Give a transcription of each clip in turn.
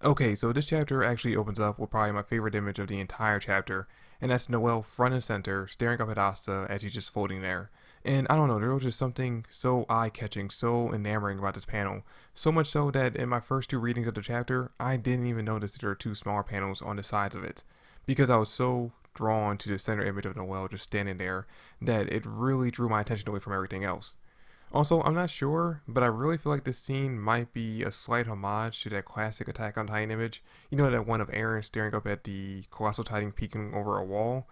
Okay, so this chapter actually opens up with probably my favorite image of the entire chapter, and that's Noelle front and center, staring up at Asta as he's just floating there. And I don't know, there was just something so eye-catching, so enamoring about this panel. So much so that in my first two readings of the chapter, I didn't even notice that there were two smaller panels on the sides of it. Because I was so drawn to the center image of Noelle just standing there that it really drew my attention away from everything else. Also, I'm not sure, but I really feel like this scene might be a slight homage to that classic Attack on Titan image. You know, that one of Eren staring up at the Colossal Titan peeking over a wall?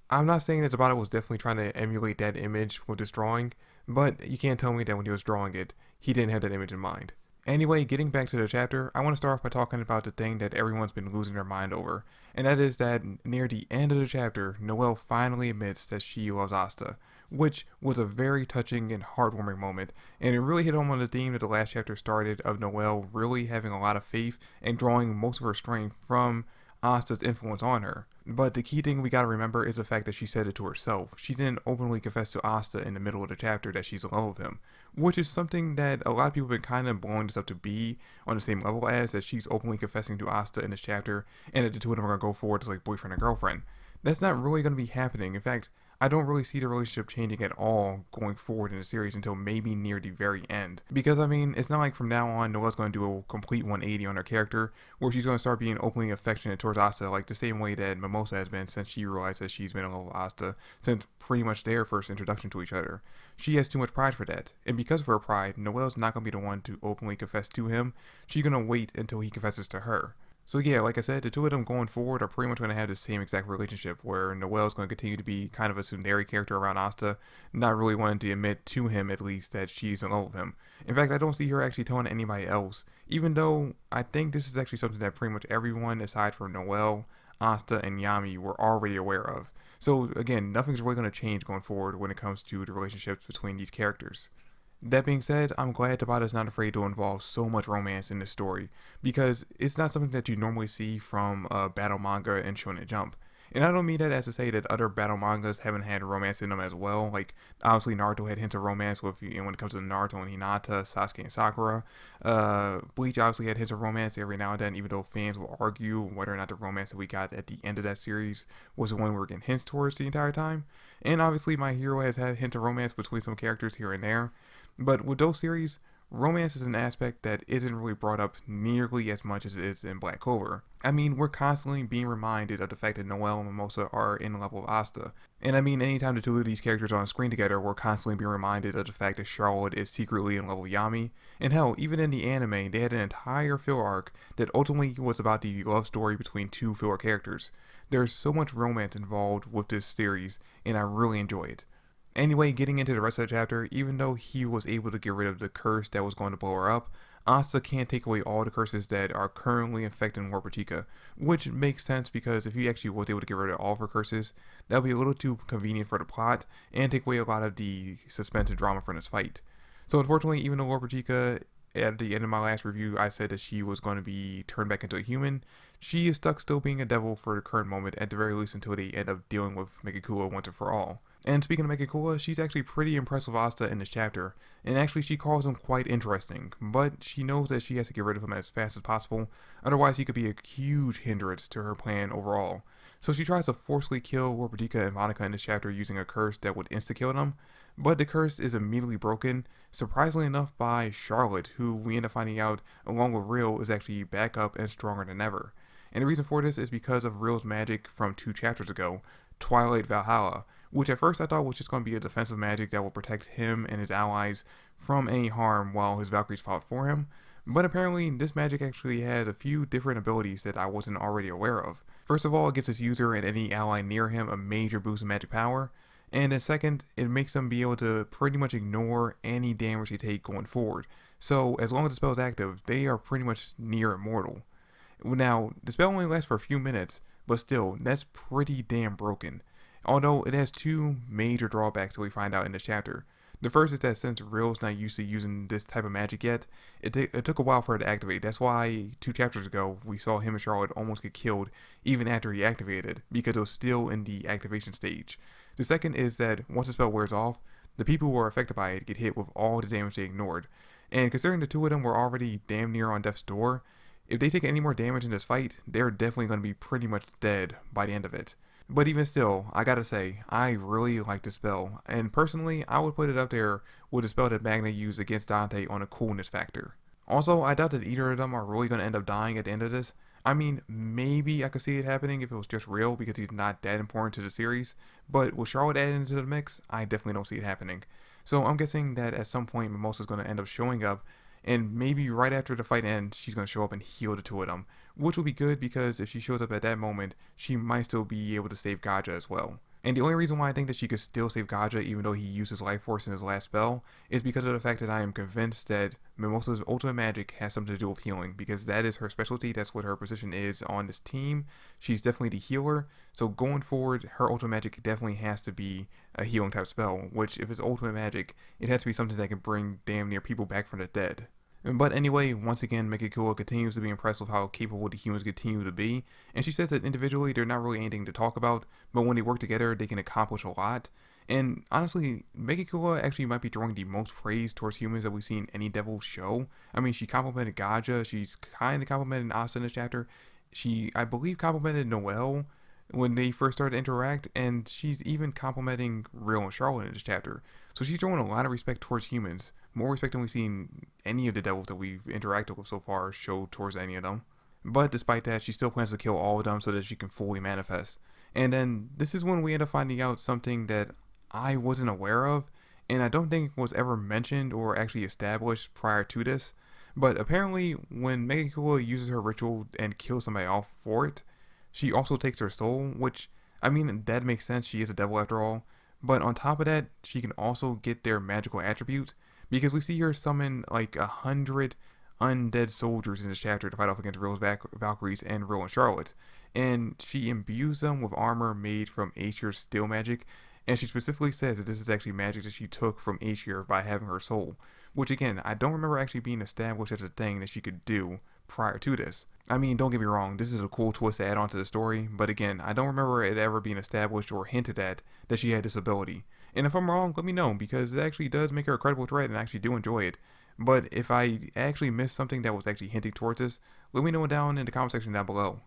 I'm not saying that Tabata was definitely trying to emulate that image with this drawing, but you can't tell me that when he was drawing it, he didn't have that image in mind. Anyway, getting back to the chapter, I want to start off by talking about the thing that everyone's been losing their mind over, and that is that near the end of the chapter, Noelle finally admits that she loves Asta, which was a very touching and heartwarming moment, and it really hit home on the theme that the last chapter started of Noelle really having a lot of faith and drawing most of her strength from Asta's influence on her. But the key thing we gotta remember is the fact that she said it to herself. She didn't openly confess to Asta in the middle of the chapter that she's in love with him, which is something that a lot of people have been kind of blowing this up to be on the same level as that she's openly confessing to Asta in this chapter, and that the two of them are gonna go forward as like boyfriend and girlfriend. That's not really gonna be happening. In fact, I don't really see the relationship changing at all going forward in the series until maybe near the very end. Because, I mean, it's not like from now on Noelle's going to do a complete 180 on her character, where she's going to start being openly affectionate towards Asta, like the same way that Mimosa has been since she realized that she's been in love with Asta since pretty much their first introduction to each other. She has too much pride for that. And because of her pride, Noelle's not going to be the one to openly confess to him. She's going to wait until he confesses to her. So yeah, like I said, the two of them going forward are pretty much going to have the same exact relationship, where Noelle's going to continue to be kind of a tsundere character around Asta, not really wanting to admit to him at least that she's in love with him. In fact, I don't see her actually telling anybody else, even though I think this is actually something that pretty much everyone aside from Noelle, Asta, and Yami were already aware of. So again, nothing's really going to change going forward when it comes to the relationships between these characters. That being said, I'm glad Tabata's not afraid to involve so much romance in this story, because it's not something that you normally see from a battle manga and Shonen Jump. And I don't mean that as to say that other battle mangas haven't had romance in them as well. Like, obviously, Naruto had hints of romance with, you know, when it comes to Naruto and Hinata, Sasuke and Sakura. Bleach obviously had hints of romance every now and then, even though fans will argue whether or not the romance that we got at the end of that series was the one we were getting hints towards the entire time. And obviously, My Hero has had hints of romance between some characters here and there. But with those series, romance is an aspect that isn't really brought up nearly as much as it is in Black Clover. I mean, we're constantly being reminded of the fact that Noelle and Mimosa are in love with Asta. And I mean, anytime the two of these characters are on screen together, we're constantly being reminded of the fact that Charlotte is secretly in love with Yami. And hell, even in the anime, they had an entire filler arc that ultimately was about the love story between two filler characters. There's so much romance involved with this series, and I really enjoy it. Anyway, getting into the rest of the chapter, even though he was able to get rid of the curse that was going to blow her up, Asta can't take away all the curses that are currently affecting Warpatica, which makes sense because if he actually was able to get rid of all of her curses, that would be a little too convenient for the plot and take away a lot of the suspense and drama from this fight. So unfortunately, even though Warpatica, at the end of my last review, I said that she was going to be turned back into a human, she is stuck still being a devil for the current moment, at the very least until they end up dealing with Megicula once and for all. And speaking of Megicula, she's actually pretty impressed with Asta in this chapter, and actually she calls him quite interesting, but she knows that she has to get rid of him as fast as possible, otherwise he could be a huge hindrance to her plan overall. So she tries to forcefully kill Warpatica and Monica in this chapter using a curse that would insta-kill them, but the curse is immediately broken, surprisingly enough by Charlotte, who we end up finding out, along with Real, is actually back up and stronger than ever. And the reason for this is because of Real's magic from 2 chapters ago, Twilight Valhalla, which at first I thought was just going to be a defensive magic that will protect him and his allies from any harm while his Valkyries fought for him. But apparently, this magic actually has a few different abilities that I wasn't already aware of. First of all, it gives its user and any ally near him a major boost in magic power. And then second, it makes them be able to pretty much ignore any damage they take going forward. So as long as the spell is active, they are pretty much near immortal. Now, the spell only lasts for a few minutes, but still, that's pretty damn broken. Although it has two major drawbacks that we find out in this chapter. The first is that since Real's not used to using this type of magic yet, it took a while for her to activate. That's why 2 chapters ago we saw him and Charlotte almost get killed even after he activated, because it was still in the activation stage. The second is that once the spell wears off, the people who are affected by it get hit with all the damage they ignored. And considering the two of them were already damn near on death's door, if they take any more damage in this fight, they're definitely going to be pretty much dead by the end of it. But even still, I gotta say, I really like the spell, and personally, I would put it up there with the spell that Magna used against Dante on a coolness factor. Also, I doubt that either of them are really going to end up dying at the end of this. I mean, maybe I could see it happening if it was just real because he's not that important to the series, but with Charlotte added into the mix, I definitely don't see it happening. So I'm guessing that at some point Mimosa's going to end up showing up, and maybe right after the fight ends, she's going to show up and heal the two of them, which will be good because if she shows up at that moment, she might still be able to save Gaja as well. And the only reason why I think that she could still save Gaja even though he used his life force in his last spell is because of the fact that I am convinced that Mimosa's ultimate magic has something to do with healing because that is her specialty, that's what her position is on this team. She's definitely the healer, so going forward, her ultimate magic definitely has to be a healing type spell, which if it's ultimate magic, it has to be something that can bring damn near people back from the dead. But anyway, once again, Megicula continues to be impressed with how capable the humans continue to be, and she says that individually they're not really anything to talk about, but when they work together, they can accomplish a lot. And honestly, Megicula actually might be throwing the most praise towards humans that we've seen any Devil show. I mean, she complimented Gaja, she's kind of complimented Asta in this chapter. She, I believe, complimented Noelle when they first started to interact, and she's even complimenting Real and Charlotte in this chapter. So she's showing a lot of respect towards humans, more respect than we've seen any of the devils that we've interacted with so far show towards any of them. But despite that, she still plans to kill all of them so that she can fully manifest. And then this is when we end up finding out something that I wasn't aware of, and I don't think was ever mentioned or actually established prior to this. But apparently, when Megicula uses her ritual and kills somebody off for it, she also takes her soul, which, I mean, that makes sense, she is a devil after all. But on top of that, she can also get their magical attributes, because we see her summon like 100 undead soldiers in this chapter to fight off against Real's Valkyries and Real and Charlotte. And she imbues them with armor made from Aesir's steel magic, and she specifically says that this is actually magic that she took from Aesir by having her soul, which again, I don't remember actually being established as a thing that she could do prior to this. I mean, don't get me wrong, this is a cool twist to add on to the story, but again, I don't remember it ever being established or hinted at that she had this ability. And if I'm wrong, let me know, because it actually does make her a credible threat and I actually do enjoy it. But if I actually missed something that was actually hinting towards this, let me know down in the comment section down below.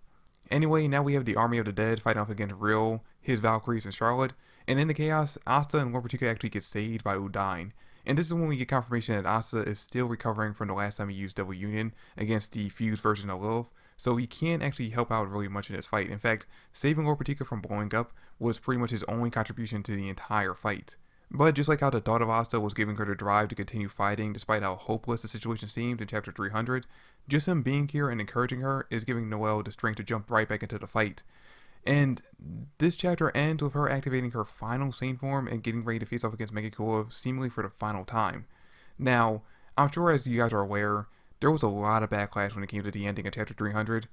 Anyway, now we have the army of the dead fighting off against Real, his Valkyries, and Charlotte, and in the chaos, Asta and Lord Megicula actually get saved by Udine. And this is when we get confirmation that Asta is still recovering from the last time he used Devil Union against the fused version of Lilith, so he can't actually help out really much in this fight. In fact, saving Lord Megicula from blowing up was pretty much his only contribution to the entire fight. But just like how the thought of Asta was giving her the drive to continue fighting despite how hopeless the situation seemed in chapter 300, just him being here and encouraging her is giving Noelle the strength to jump right back into the fight. And this chapter ends with her activating her final Saint form and getting ready to face off against Megicula seemingly for the final time. Now, I'm sure as you guys are aware, there was a lot of backlash when it came to the ending of chapter 300,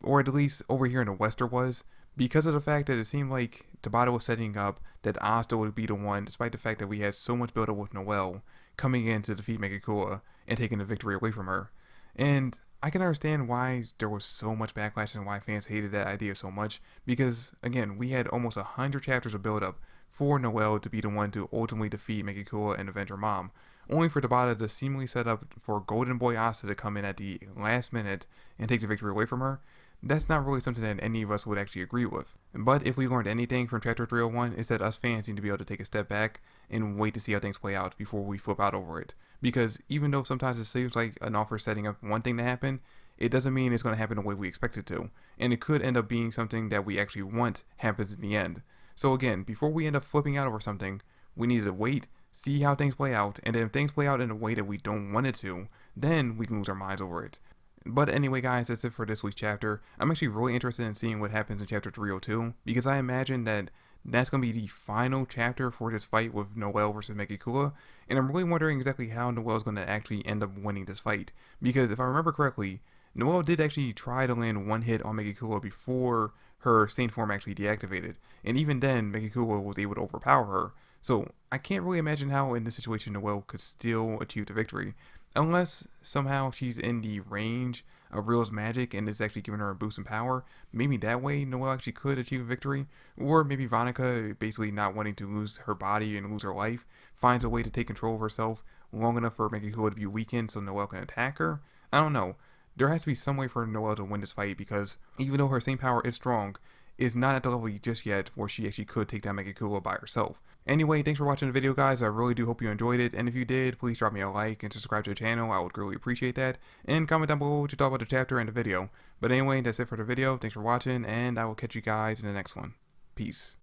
or at least over here in the West there was, because of the fact that it seemed like Tabata was setting up that Asta would be the one, despite the fact that we had so much build up with Noelle coming in to defeat Megicula and taking the victory away from her. And I can understand why there was so much backlash and why fans hated that idea so much, because again, we had almost 100 chapters of build up for Noelle to be the one to ultimately defeat Megicula and avenge her mom, only for Tabata to seemingly set up for Golden Boy Asta to come in at the last minute and take the victory away from her. That's not really something that any of us would actually agree with. But if we learned anything from chapter 301, it's that us fans need to be able to take a step back and wait to see how things play out before we flip out over it. Because even though sometimes it seems like an offer setting up one thing to happen, it doesn't mean it's going to happen the way we expect it to. And it could end up being something that we actually want happens in the end. So again, before we end up flipping out over something, we need to wait, see how things play out, and then if things play out in a way that we don't want it to, then we can lose our minds over it. But anyway guys, that's it for this week's chapter. I'm actually really interested in seeing what happens in chapter 302, because I imagine that that's going to be the final chapter for this fight with Noelle versus Megicula, and I'm really wondering exactly how Noelle is going to actually end up winning this fight, because if I remember correctly, Noelle did actually try to land one hit on Megicula before her Saint form actually deactivated, and even then Megicula was able to overpower her, so I can't really imagine how in this situation Noelle could still achieve the victory. Unless somehow she's in the range of Real's magic and is actually giving her a boost in power, maybe that way Noelle actually could achieve a victory. Or maybe Vonica, basically not wanting to lose her body and lose her life, finds a way to take control of herself long enough for Megicula to be weakened so Noelle can attack her. I don't know. there has to be some way for Noelle to win this fight, because even though her same power is strong, is not at the level just yet where she actually could take down Megicula by herself. Anyway, thanks for watching the video, guys. I really do hope you enjoyed it, and if you did, please drop me a like and subscribe to the channel. I would greatly appreciate that, and comment down below what you thought about the chapter and the video. But anyway, that's it for the video. Thanks for watching, and I will catch you guys in the next one. Peace.